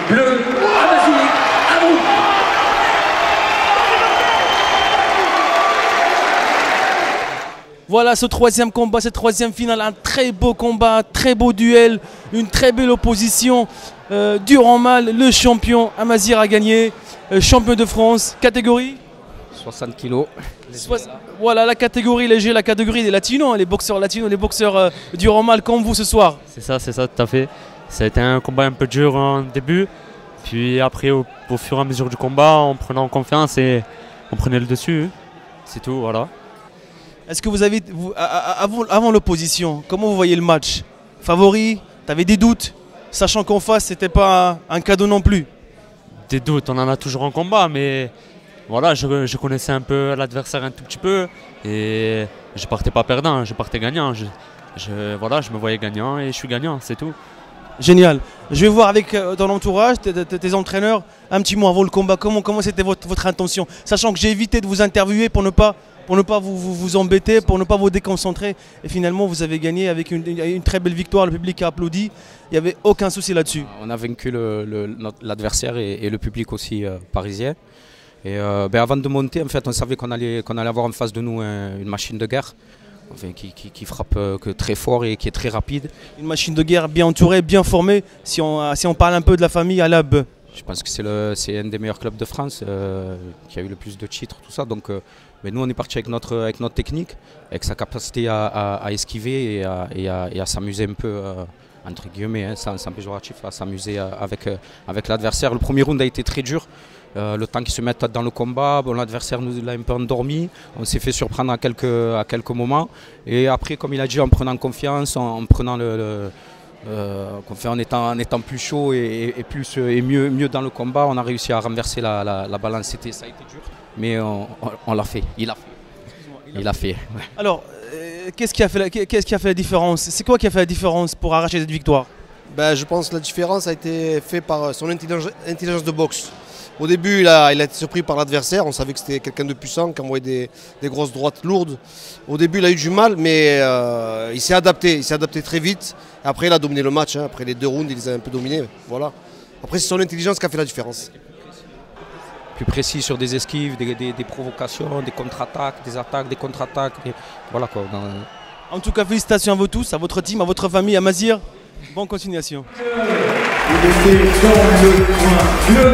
bleu, Amazir, à vous. Voilà ce troisième combat, cette troisième finale, un très beau combat, très beau duel, une très belle opposition. Dur en mal, le champion Amazir a gagné, champion de France, catégorie 60 kilos. Voilà la catégorie léger, la catégorie des latinos, hein, les boxeurs latinos, les boxeurs dur en mal comme vous ce soir. C'est ça, tout à fait. Ça a été un combat un peu dur en début, puis après au fur et à mesure du combat, en prenant confiance et on prenait le dessus, c'est tout, voilà. Est-ce que avant l'opposition, comment vous voyez le match? Favori? T'avais des doutes? Sachant qu'en face, c'était pas un cadeau non plus. Des doutes, on en a toujours en combat, mais voilà, je connaissais un peu l'adversaire un tout petit peu et je partais pas perdant, je partais gagnant. Voilà, je me voyais gagnant et je suis gagnant, c'est tout. Génial. Je vais voir avec ton entourage, tes entraîneurs, un petit mot avant le combat. Comment c'était votre intention? Sachant que j'ai évité de vous interviewer pour ne pas vous embêter, pour ne pas vous déconcentrer. Et finalement, vous avez gagné avec une très belle victoire. Le public a applaudi. Il n'y avait aucun souci là-dessus. On a vaincu l'adversaire et le public aussi parisien. Et avant de monter, en fait, on savait qu'on allait avoir en face de nous une machine de guerre. Enfin, qui frappe très fort et qui est très rapide. Une machine de guerre bien entourée, bien formée. Si on parle un peu de la famille Alab. Je pense que c'est un des meilleurs clubs de France qui a eu le plus de titres, tout ça. Donc, mais nous, on est parti avec notre technique, avec sa capacité à esquiver et à s'amuser un peu, entre guillemets, hein, sans péjoratif, à s'amuser avec l'adversaire. Le premier round a été très dur. Le temps qu'ils se mettent dans le combat, bon, l'adversaire nous l'a un peu endormi, on s'est fait surprendre à quelques moments. Et après, comme il a dit, en prenant confiance, en prenant en étant plus chaud et mieux dans le combat, on a réussi à renverser la balance. Ça a été dur, mais on l'a fait. Il a fait. Ouais. Alors, qu'est-ce qui a fait la différence? C'est quoi qui a fait la différence pour arracher cette victoire? Je pense que la différence a été faite par son intelligence de boxe. Au début, il a été surpris par l'adversaire. On savait que c'était quelqu'un de puissant, qui envoyait des grosses droites lourdes. Au début, il a eu du mal, mais il s'est adapté. Il s'est adapté très vite. Après, il a dominé le match. Hein. Après les 2 rounds, il les a un peu dominés. Voilà. Après, c'est son intelligence qui a fait la différence. Plus précis sur des esquives, des provocations, des contre-attaques, des attaques, des contre-attaques. Voilà quoi. En tout cas, félicitations à vous tous, à votre team, à votre famille, à Amazir. Bonne continuation. Vous mettez dans le coin bleu,